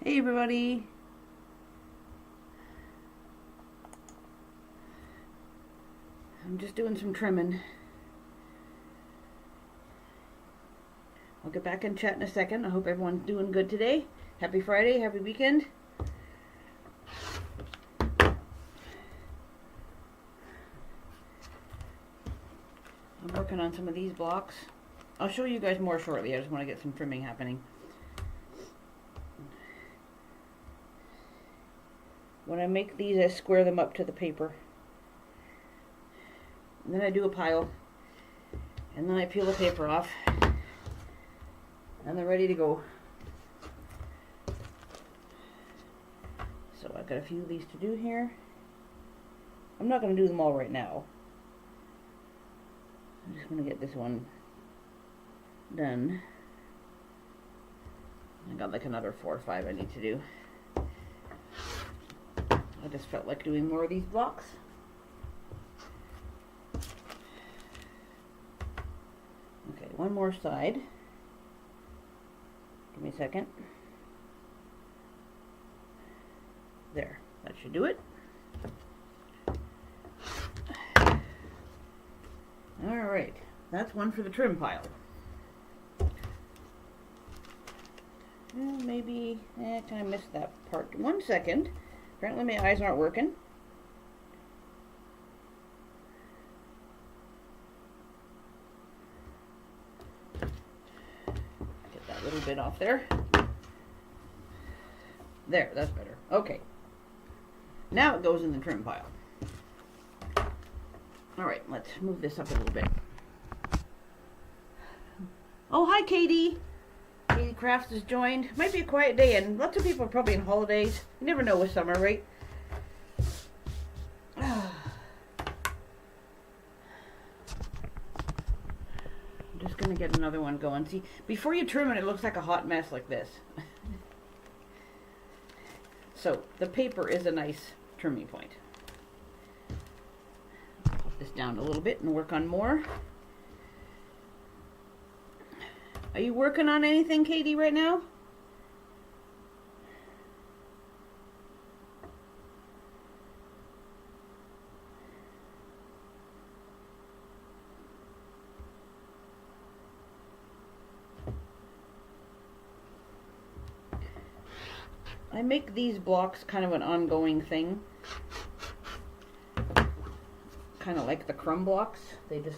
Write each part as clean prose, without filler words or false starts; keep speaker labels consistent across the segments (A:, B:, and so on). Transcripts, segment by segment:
A: Hey everybody! I'm just doing some trimming. I'll get back and chat in a second. I hope everyone's doing good today. Happy Friday, happy weekend. I'm working on some of these blocks. I'll show you guys more shortly. I just want to get some trimming happening. When I make these, I square them up to the paper. And then I do a pile. And then I peel the paper off. And they're ready to go. So I've got a few of these to do here. I'm not going to do them all right now. I'm just going to get this one done. I got like another 4 or 5 I need to do. I just felt like doing more of these blocks. Okay, one more side. Give me a second. There, that should do it. Alright, that's one for the trim pile. Well, maybe, kind of missed that part. 1 second. Apparently my eyes aren't working. Get that little bit off there. There, that's better. Okay. Now it goes in the trim pile. Alright, let's move this up a little bit. Oh, hi Katie! Katie Crafts has joined. Might be a quiet day, and lots of people are probably on holidays. You never know with summer, right? I'm just going to get another one going. See, before you trim it looks like a hot mess like this. So, the paper is a nice trimming point. Pop this down a little bit and work on more. Are you working on anything, Katie, right now? I make these blocks kind of an ongoing thing. Kind of like the crumb blocks. They just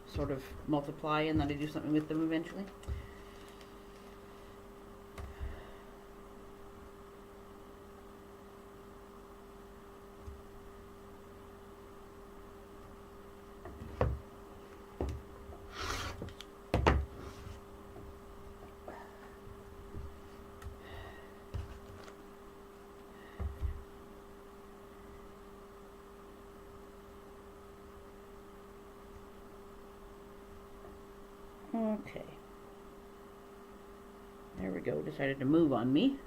A: sort of multiply and then I do something with them eventually. Okay. There we go. Decided to move on me.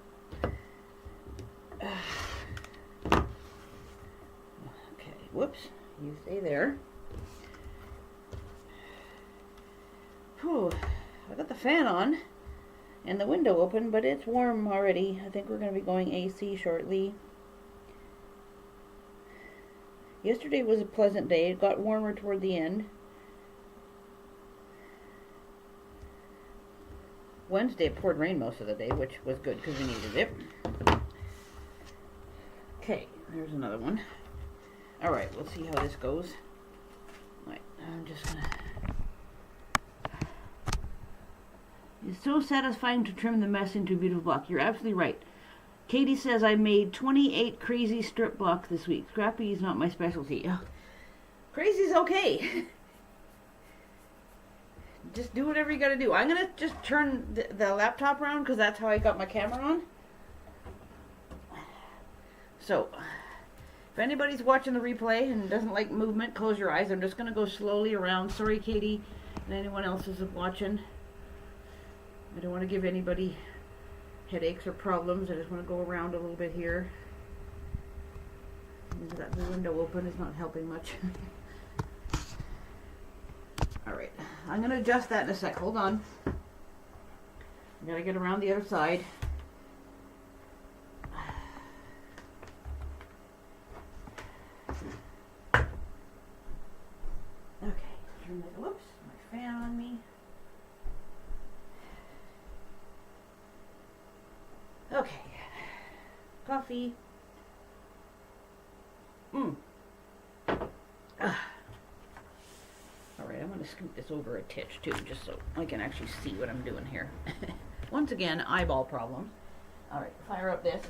A: Okay. Whoops. You stay there. Whew. I got the fan on and the window open, but it's warm already. I think we're going to be going AC shortly. Yesterday was a pleasant day. It got warmer toward the end. Wednesday it poured rain most of the day, which was good because we needed it. Okay, there's another one. Alright, we'll see how this goes. Alright, I'm just gonna... It's so satisfying to trim the mess into a beautiful block. You're absolutely right. Katie says I made 28 crazy strip blocks this week. Scrappy is not my specialty. Crazy's okay. Just do whatever you gotta do. I'm gonna just turn the laptop around because that's how I got my camera on. So, if anybody's watching the replay and doesn't like movement, close your eyes. I'm just gonna go slowly around. Sorry, Katie, and anyone else is watching. I don't want to give anybody headaches or problems. I just want to go around a little bit here. That window open is not helping much. Alright, I'm going to adjust that in a sec. Hold on. I gotta get around the other side. coffee. All right, I'm going to scoot this over a titch too, just so I can actually see what I'm doing here. Once again, eyeball problems. All right, fire up this.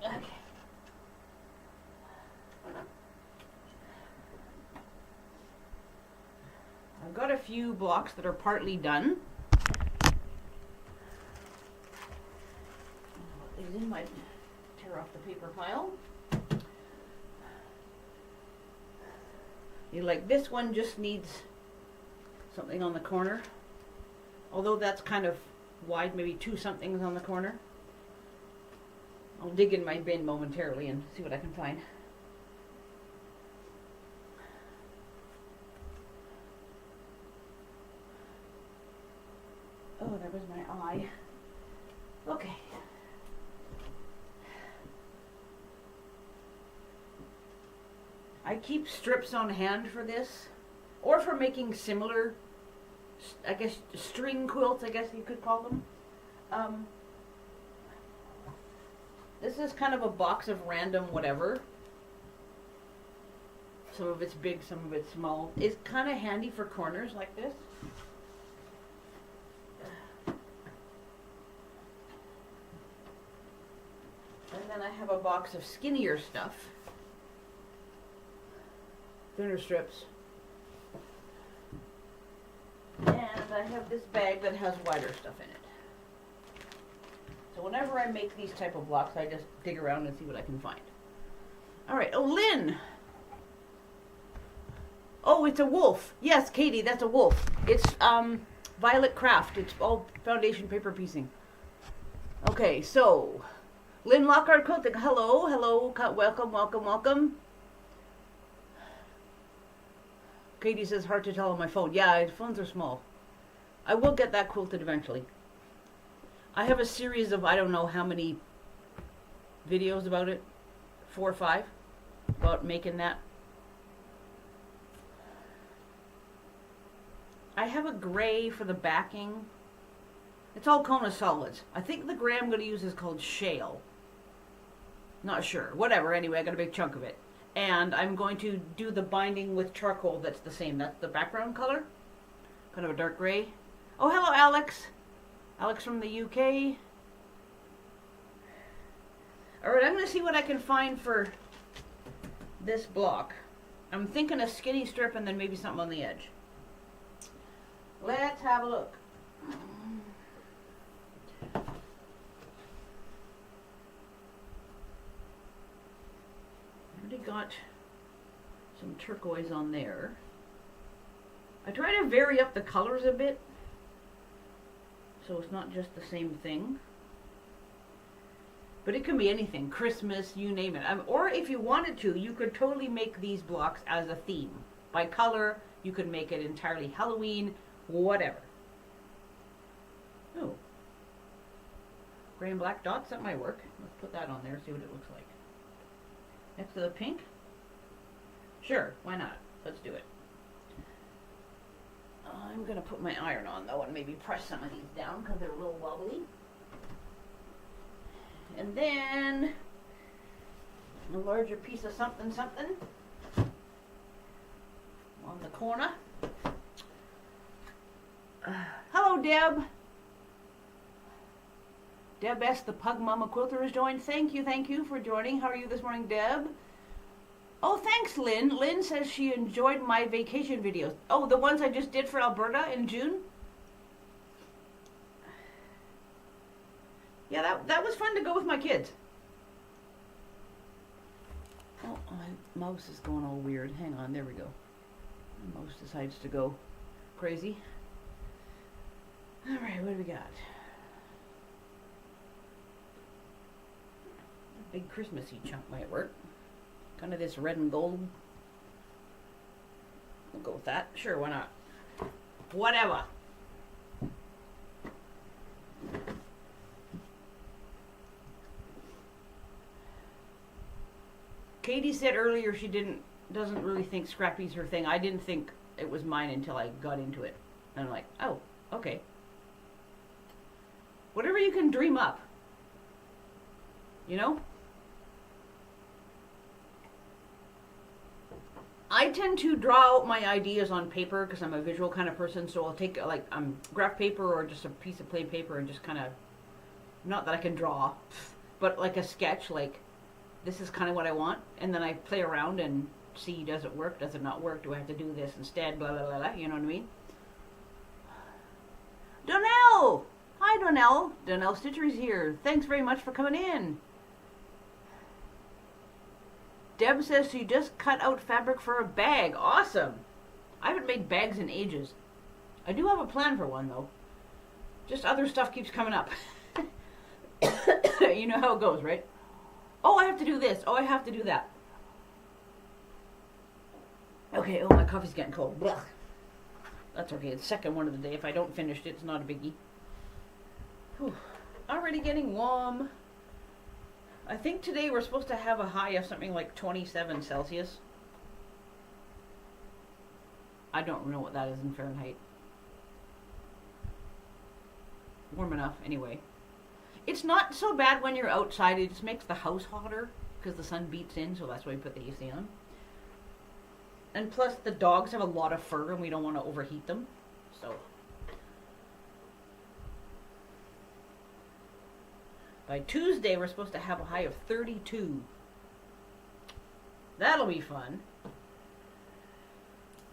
A: Okay. I've got a few blocks that are partly done. These in my tear off the paper pile. Like this one just needs something on the corner. Although that's kind of wide, maybe 2 somethings on the corner. I'll dig in my bin momentarily and see what I can find. Oh, there was my eye. Okay. I keep strips on hand for this, or for making similar, I guess, string quilts, I guess you could call them. This is kind of a box of random whatever. Some of it's big, some of it's small. It's kind of handy for corners like this. And then I have a box of skinnier stuff. Thinner strips. And I have this bag that has wider stuff in it. So whenever I make these type of blocks, I just dig around and see what I can find. All right, oh, Lynn. Oh, it's a wolf. Yes, Katie, that's a wolf. It's Violet Craft. It's all foundation paper piecing. Okay, so Lynn Lockhart Quilting. Hello, hello, welcome, welcome, welcome. Katie says hard to tell on my phone. Yeah, phones are small. I will get that quilted eventually. I have a series of I don't know how many videos about it. 4 or 5 about making that. I have a gray for the backing. It's all Kona solids. I think the gray I'm going to use is called shale. Not sure. Whatever. Anyway, I got a big chunk of it. And I'm going to do the binding with charcoal that's the same. That's the background color. Kind of a dark gray. Oh, hello, Alex. Alex from the UK. Alright, I'm going to see what I can find for this block. I'm thinking a skinny strip and then maybe something on the edge. Let's have a look. I already got some turquoise on there. I try to vary up the colors a bit, so it's not just the same thing. But it can be anything, Christmas, you name it. Or if you wanted to, you could totally make these blocks as a theme. By color, you could make it entirely Halloween, whatever. Oh. Gray and black dots, that might work. Let's put that on there, see what it looks like. Next to the pink? Sure, why not? Let's do it. I'm going to put my iron on though and maybe press some of these down because they're a little wobbly. And then a larger piece of something something on the corner. Hello, Deb. Deb S. the Pug Mama Quilter has joined. Thank you for joining. How are you this morning, Deb? Oh, thanks, Lynn. Lynn says she enjoyed my vacation videos. Oh, the ones I just did for Alberta in June? Yeah, that was fun to go with my kids. Oh, my mouse is going all weird. Hang on, there we go. My mouse decides to go crazy. All right, what do we got? A big Christmassy chunk might work. Kind of this red and gold. We'll go with that. Sure, why not? Whatever. Katie said earlier she doesn't really think Scrappy's her thing. I didn't think it was mine until I got into it. And I'm like, oh, okay. Whatever you can dream up. You know? I tend to draw out my ideas on paper because I'm a visual kind of person. So I'll take like graph paper or just a piece of plain paper and just kind of, not that I can draw, but like a sketch. Like this is kind of what I want, and then I play around and see, does it work? Does it not work? Do I have to do this instead? Blah blah blah blah. You know what I mean? Donnell, hi Donnell. Donnell Stitcher's here. Thanks very much for coming in. Deb says she just cut out fabric for a bag. Awesome. I haven't made bags in ages. I do have a plan for one, though. Just other stuff keeps coming up. You know how it goes, right? Oh, I have to do this. Oh, I have to do that. Okay, oh, my coffee's getting cold. Blah. That's okay. It's the second one of the day. If I don't finish it, it's not a biggie. Whew. Already getting warm. I think today we're supposed to have a high of something like 27 Celsius. I don't know what that is in Fahrenheit. Warm enough, anyway. It's not so bad when you're outside. It just makes the house hotter because the sun beats in, so that's why we put the AC on. And plus, the dogs have a lot of fur, and we don't want to overheat them. So by Tuesday, we're supposed to have a high of 32. That'll be fun.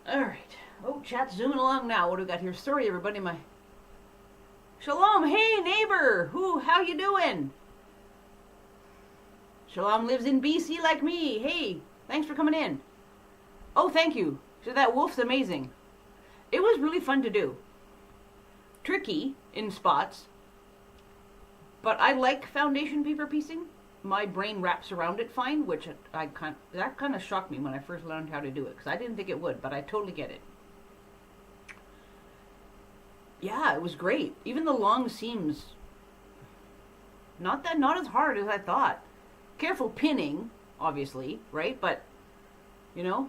A: All right. Oh, chat's zooming along now. What do we got here? Sorry, everybody. My Shalom. Hey, neighbor. How you doing? Shalom lives in BC like me. Hey, thanks for coming in. Oh, thank you. So that wolf's amazing. It was really fun to do. Tricky in spots. But I like foundation paper piecing. My brain wraps around it fine, which that kind of shocked me when I first learned how to do it, because I didn't think it would, but I totally get it. Yeah, it was great. Even the long seams, not as hard as I thought. Careful pinning, obviously, right? But, you know.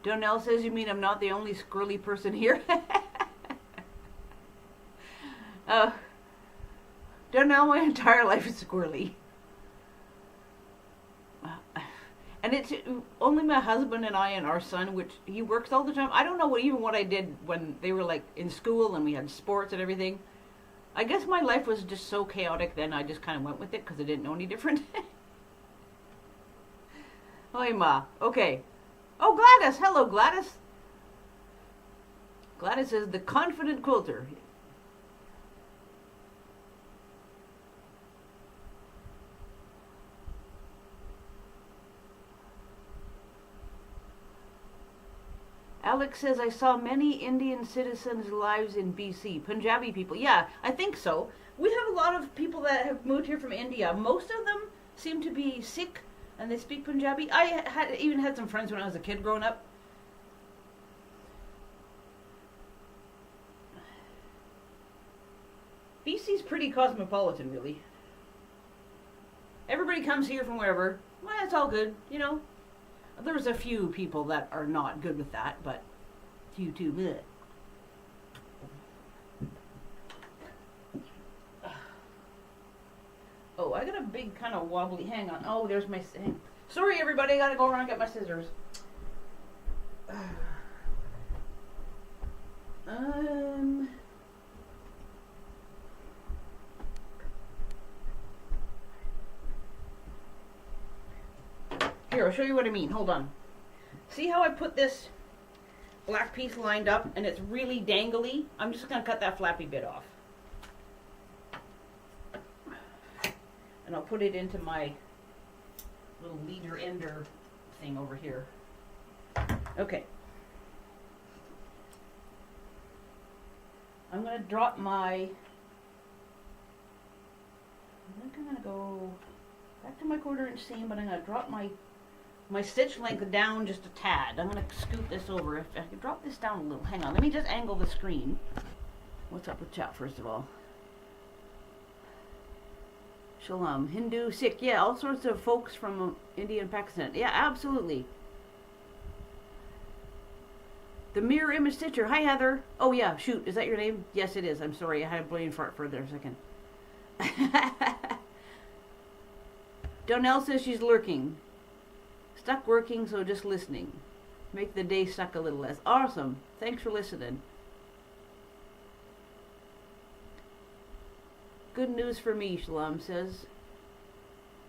A: Donnell says, you mean I'm not the only squirrely person here? Don't know, my entire life is squirrely. And it's only my husband and I and our son, which he works all the time. I don't know what I did when they were like in school and we had sports and everything. I guess my life was just so chaotic then I just kind of went with it because I didn't know any different. Hi, Ma. Okay. Oh, Gladys. Hello, Gladys. Gladys is the confident quilter. Alex says, I saw many Indian citizens' lives in BC. Punjabi people. Yeah, I think so. We have a lot of people that have moved here from India. Most of them seem to be Sikh, and they speak Punjabi. I even had some friends when I was a kid growing up. BC's pretty cosmopolitan, really. Everybody comes here from wherever. Well, it's all good, you know. There's a few people that are not good with that, but few too. Bleh. Oh, I got a big kind of wobbly. Hang on. Oh, there's my. Sorry, everybody. I gotta go around and get my scissors. Here, I'll show you what I mean. Hold on. See how I put this black piece lined up and it's really dangly? I'm just going to cut that flappy bit off. And I'll put it into my little leader ender thing over here. Okay. I'm going to drop my... I think I'm going to go back to my 1/4 inch seam, but I'm going to drop my stitch length down just a tad. I'm going to scoot this over. If I can drop this down a little. Hang on, let me just angle the screen. What's up with chat, first of all? Shalom. Hindu, Sikh. Yeah, all sorts of folks from India and Pakistan. Yeah, absolutely. The Mirror Image Stitcher. Hi, Heather. Oh, yeah, shoot. Is that your name? Yes, it is. I'm sorry. I had a brain fart for a second. Donnell says she's lurking. Stuck working, so just listening. Make the day suck a little less. Awesome. Thanks for listening. Good news for me, Shalom says.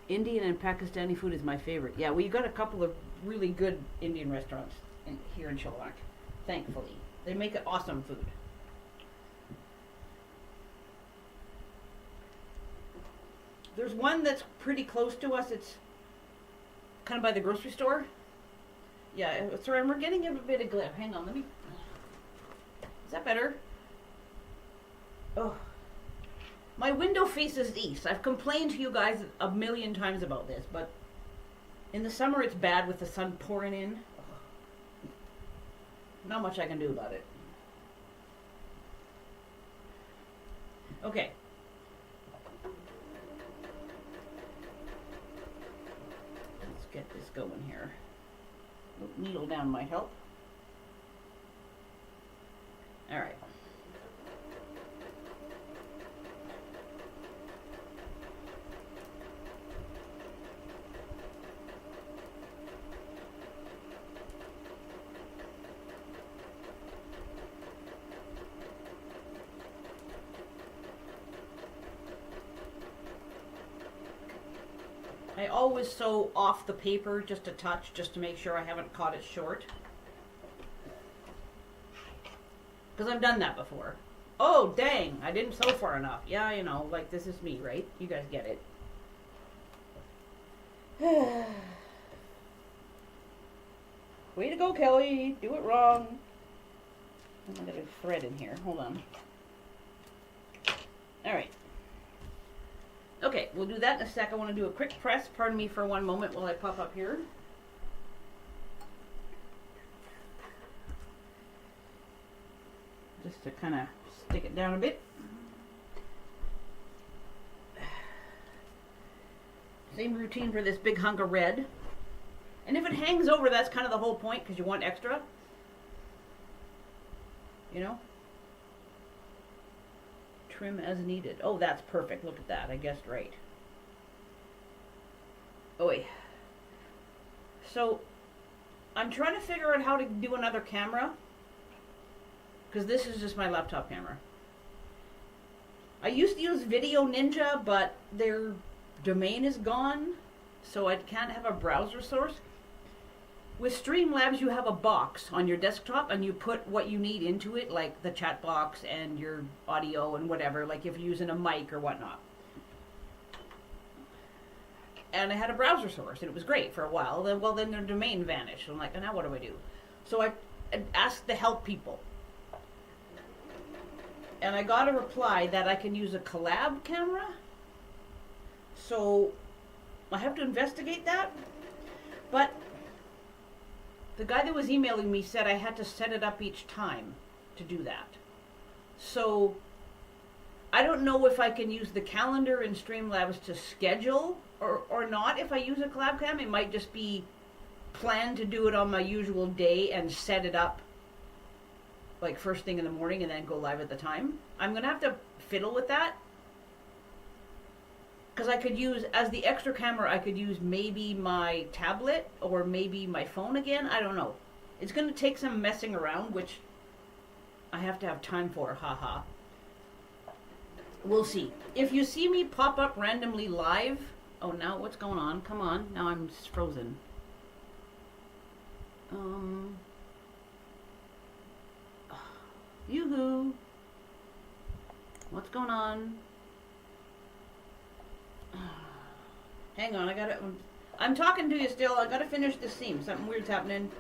A: Indian and Pakistani food is my favorite. Yeah, we got a couple of really good Indian restaurants here in Chilliwack, thankfully. They make awesome food. There's one that's pretty close to us. It's kind of by the grocery store. Yeah, sorry, we're getting a bit of glare. Hang on, let me... Is that better? Oh. My window faces east. I've complained to you guys a million times about this, but in the summer it's bad with the sun pouring in. Not much I can do about it. Okay. Let's get this going here. Needle down might help. All right. I always sew off the paper just a touch, just to make sure I haven't caught it short. Because I've done that before. Oh, dang, I didn't sew far enough. Yeah, you know, like this is me, right? You guys get it. Way to go, Kelly. Do it wrong. I'm going to thread in here. Hold on. All right. Okay, we'll do that in a sec. I want to do a quick press. Pardon me for one moment while I pop up here. Just to kind of stick it down a bit. Same routine for this big hunk of red. And if it hangs over, that's kind of the whole point, because you want extra. You know? Trim as needed. Oh, that's perfect. Look at that. I guessed right. Oi. So, I'm trying to figure out how to do another camera, because this is just my laptop camera. I used to use Video Ninja, but their domain is gone, so I can't have a browser source. With Streamlabs, you have a box on your desktop, and you put what you need into it, like the chat box and your audio and whatever, like if you're using a mic or whatnot. And I had a browser source, and it was great for a while. Then their domain vanished. I'm like, now what do I do? So I asked the help people. And I got a reply that I can use a collab camera. So I have to investigate that. But the guy that was emailing me said I had to set it up each time to do that. So I don't know if I can use the calendar in Streamlabs to schedule or not. If I use a collab cam, it might just be planned to do it on my usual day and set it up like first thing in the morning and then go live at the time. I'm going to have to fiddle with that. Because I could use, as the extra camera, I could use maybe my tablet or maybe my phone again. I don't know. It's going to take some messing around, which I have to have time for. Haha. We'll see. If you see me pop up randomly live... Oh, now what's going on? Come on. Now I'm frozen. Yoo-hoo. What's going on? Hang on, I'm talking to you still. I gotta finish this seam. Something weird's happening.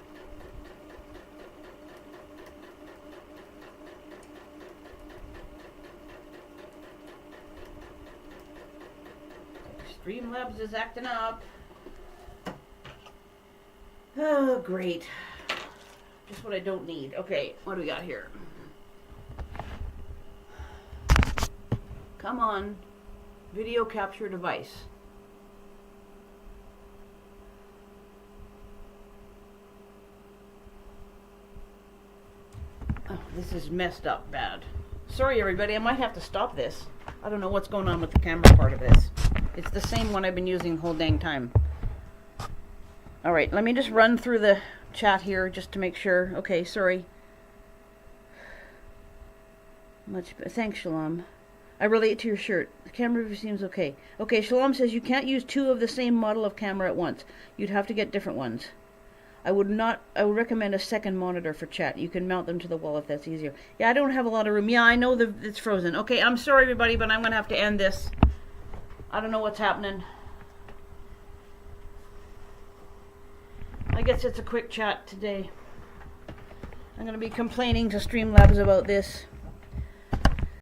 A: Streamlabs is acting up. Oh, great. Just what I don't need. Okay, what do we got here? Come on. Video capture device. Oh, this is messed up bad. Sorry everybody, I might have to stop this. I don't know what's going on with the camera part of this. It's the same one I've been using the whole dang time. All right, let me just run through the chat here just to make sure. Okay, sorry. Thanks, Shalom. I relate to your shirt. The camera review seems okay. Okay, Shalom says you can't use two of the same model of camera at once. You'd have to get different ones. I would recommend a second monitor for chat. You can mount them to the wall if that's easier. Yeah, I don't have a lot of room. Yeah, I know it's frozen. Okay, I'm sorry everybody, but I'm going to have to end this. I don't know what's happening. I guess it's a quick chat today. I'm going to be complaining to Streamlabs about this.